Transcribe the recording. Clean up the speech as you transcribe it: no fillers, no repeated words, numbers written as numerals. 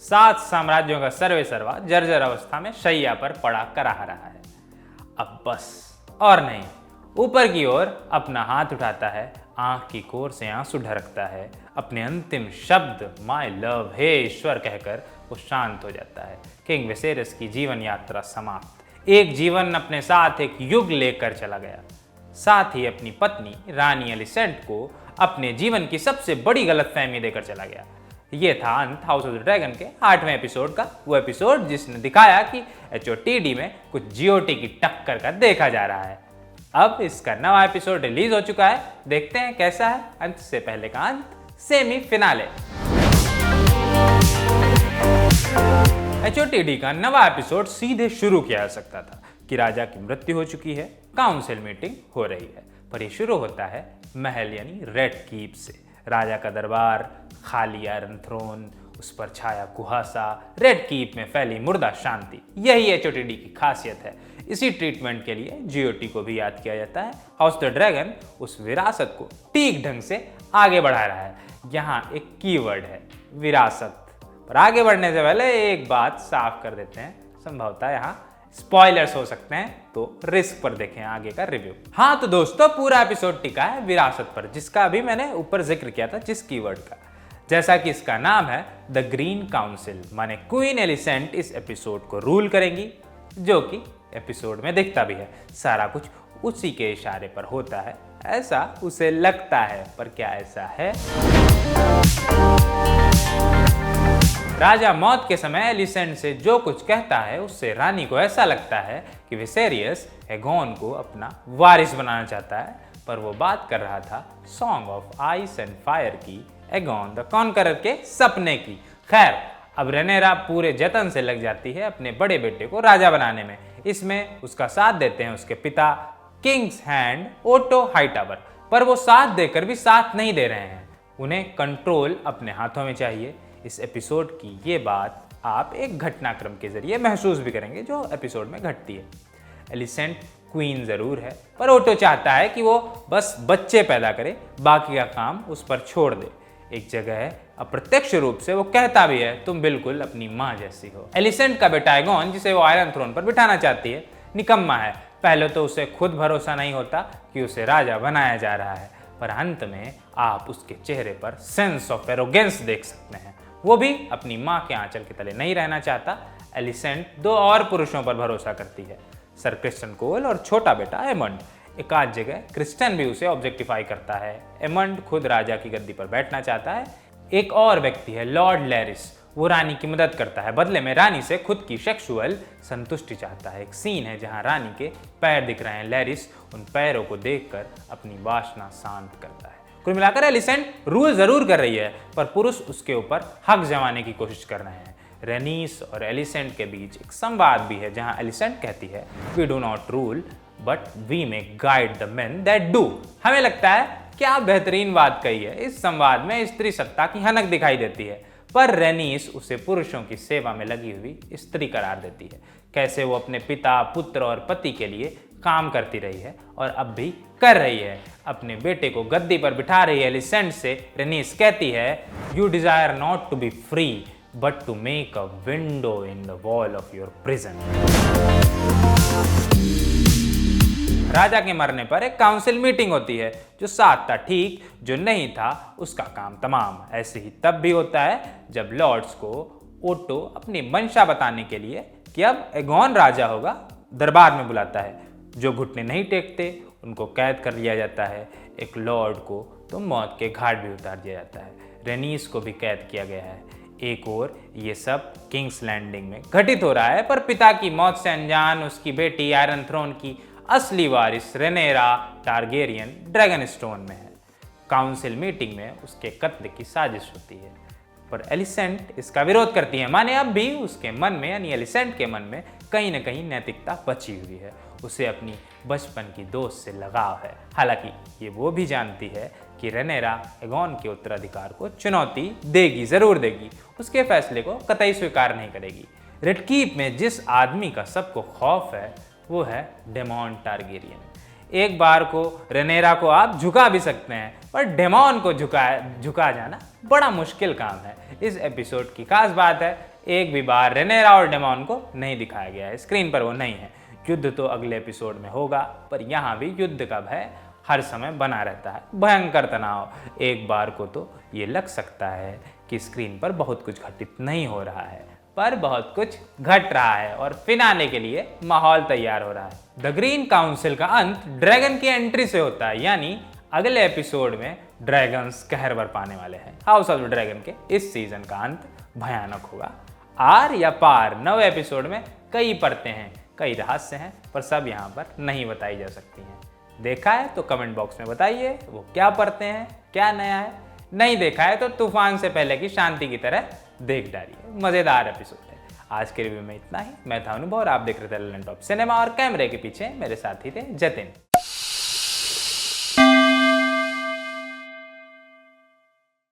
7 साम्राज्यों का सर्वे सर्वा जर्जर अवस्था में शैया पर पड़ा कराह रहा है। अब बस और नहीं। ऊपर की ओर अपना हाथ उठाता है, आंख की कोर से आंसू ढरकता है, अपने अंतिम शब्द माय लव हे ईश्वर कहकर वो शांत हो जाता है। किंग विसेरियस की जीवन यात्रा समाप्त। एक जीवन अपने साथ एक युग लेकर चला गया, साथ ही अपनी पत्नी रानी एलिसेंट को अपने जीवन की सबसे बड़ी गलतफहमी देकर चला गया। ये था अंत हाउस ऑफ द ड्रैगन के 8वें एपिसोड का, वो एपिसोड जिसने दिखाया कि HOTD में कुछ GOT की टक्कर का देखा जा रहा है। अब इसका नवा एपिसोड रिलीज हो चुका है, देखते हैं कैसा है। अंत से पहले का अंत, सेमी फिनाले। HOTD का नवा एपिसोड सीधे शुरू किया जा सकता था कि राजा की मृत्यु हो चुकी है, काउंसिल मीटिंग हो रही है, पर यह शुरू होता है महल यानी रेड कीप से। राजा का दरबार, खाली आयरन थ्रोन, उस पर छाया कुहासा, रेड कीप में फैली मुर्दा शांति, यही HOTD की खासियत है। इसी ट्रीटमेंट के लिए GOT को भी याद किया जाता है। हाउस द ड्रैगन उस विरासत को ठीक ढंग से आगे बढ़ा रहा है। यहाँ एक कीवर्ड है विरासत। पर आगे बढ़ने से पहले एक बात साफ कर देते हैं, संभवतः यहाँ स्पॉयलर्स हो सकते हैं, तो रिस्क पर देखें आगे का रिव्यू। हाँ तो दोस्तों, पूरा एपिसोड टिका है विरासत पर, जिसका अभी मैंने ऊपर जिक्र किया था, जिस कीवर्ड का। जैसा कि इसका नाम है द ग्रीन काउंसिल, माने क्वीन एलिसेंट इस एपिसोड को रूल करेंगी, जो कि एपिसोड में दिखता भी है। सारा कुछ उसी के इशारे पर होता है, ऐसा उसे लगता है, पर क्या ऐसा है? राजा मौत के समय एलिसेंट से जो कुछ कहता है, उससे रानी को ऐसा लगता है कि विसेरियस एगोन को अपना वारिस बनाना चाहता है, पर वो बात कर रहा था song of ice and fire की, एगोन द कॉन्करर के सपने की। खैर, अब रेनेरा पूरे जतन से लग जाती है अपने बड़े बेटे को राजा बनाने में। इसमें उसका साथ देते हैं उसके पिता किंग्स हैंड ओटो हाईटावर, पर वो साथ देकर भी साथ नहीं दे रहे हैं, उन्हें कंट्रोल अपने हाथों में चाहिए। इस एपिसोड की ये बात आप एक घटनाक्रम के जरिए महसूस भी करेंगे जो एपिसोड में घटती है। एलिसेंट क्वीन जरूर है, पर ओटो चाहता है कि वो बस बच्चे पैदा करे, बाकी का काम उस पर छोड़ दे। एक जगह अप्रत्यक्ष रूप से वो कहता भी है, तुम बिल्कुल अपनी माँ जैसी हो। एलिसेंट का बेटा एगोन, जिसे वो आयरन थ्रोन पर बिठाना चाहती है, निकम्मा है। पहले तो उसे खुद भरोसा नहीं होता कि उसे राजा बनाया जा रहा है, पर अंत में आप उसके चेहरे पर सेंस ऑफ एरोगेंस देख सकते हैं। वो भी अपनी माँ के आंचल के तले नहीं रहना चाहता। एलिसेंट 2 और पुरुषों पर भरोसा करती है, सर क्रिस्टन कोल और छोटा बेटा एमंड। एक आध जगह क्रिस्टन भी उसे ऑब्जेक्टिफाई करता है। एमंड खुद राजा की गद्दी पर बैठना चाहता है। एक और व्यक्ति है लॉर्ड लैरिस, वो रानी की मदद करता है, बदले में रानी से खुद की सेक्सुअल संतुष्टि चाहता है। एक सीन है जहां रानी के पैर दिख रहे हैं, लैरिस उन पैरों को देखकर अपनी वासना शांत करता है। कुल मिलाकर एलिसेंट रूल जरूर कर रही है, पर पुरुष उसके ऊपर हक जमाने की कोशिश कर रहे हैं। रेनीस और एलिसेंट के बीच एक संवाद भी है, जहां एलिसेंट कहती है we do not rule but we may guide the men that do. हमें लगता है क्या बेहतरीन बात कही है। इस संवाद में स्त्री सत्ता की हनक दिखाई देती है, पर रेनीस उसे पुरुषों की सेवा में लगी हुई स्त्री करार देती है। कैसे वो अपने पिता, पुत्र और पति के लिए काम करती रही है और अब भी कर रही है। अपने बेटे को गद्दी पर बिठा रही एलिसेंट से रेनीस कहती है you desire not to be free but to make a window in the wall of your prison. राजा के मरने पर एक काउंसिल मीटिंग होती है, जो साथ था ठीक, जो नहीं था उसका काम तमाम। ऐसे ही तब भी होता है जब लॉर्ड्स को ओटो अपनी मंशा बताने के लिए कि अब एगोन राजा होगा दरबार में बुलाता है। जो घुटने नहीं टेकते उनको कैद कर लिया जाता है। एक लॉर्ड को तो मौत के घाट भी उतार दिया जाता है। रेनीस को भी कैद किया गया है। एक और ये सब किंग्स लैंडिंग में घटित हो रहा है, पर पिता की मौत से अनजान उसकी बेटी आयरन थ्रोन की असली वारिस रेनेरा टारगेरियन ड्रैगनस्टोन में है। काउंसिल मीटिंग में उसके कत्ल की साजिश होती है, पर एलिसेंट इसका विरोध करती है। माने अब भी उसके मन में, यानी एलिसेंट के मन में कहीं न कहीं नैतिकता बची हुई है। उसे अपनी बचपन की दोस्त से लगाव है। हालांकि ये वो भी जानती है कि रेनेरा एगोन के उत्तराधिकार को चुनौती देगी, जरूर देगी, उसके फैसले को कतई स्वीकार नहीं करेगी। रेड कीप में जिस आदमी का सबको खौफ है वो है डेमॉन टारगेरियन। एक बार को रेनेरा को आप झुका भी सकते हैं, पर डेमॉन को झुका जाना बड़ा मुश्किल काम है। इस एपिसोड की खास बात है, एक भी बार रेनेरा और डेमॉन को नहीं दिखाया गया है, स्क्रीन पर वो नहीं है। युद्ध तो अगले एपिसोड में होगा, पर यहाँ भी युद्ध का भय हर समय बना रहता है, भयंकर तनाव। एक बार को तो ये लग सकता है कि स्क्रीन पर बहुत कुछ घटित नहीं हो रहा है, पर बहुत कुछ घट रहा है और फिनाले के लिए माहौल तैयार हो रहा है। द ग्रीन काउंसिल का अंत ड्रैगन की एंट्री से होता है, यानी अगले एपिसोड में ड्रैगन्स कहर बरपाने वाले हैं। हाउस ऑफ द ड्रैगन के इस सीजन का अंत भयानक होगा। आर या पार, नवे एपिसोड में कई परतें हैं, कई रहस्य हैं, पर सब यहाँ पर नहीं बताई जा सकती हैं। देखा है तो कमेंट बॉक्स में बताइए वो क्या परतें हैं, क्या नया है। नहीं देखा है तो तूफान से पहले की शांति की तरह देख डालिए, मजेदार एपिसोड है। आज के रिव्यू में इतना ही। मैं था अनुभव और आप देख रहे थे लैंड ऑफ सिनेमा, और कैमरे के पीछे मेरे साथी थे जतिन।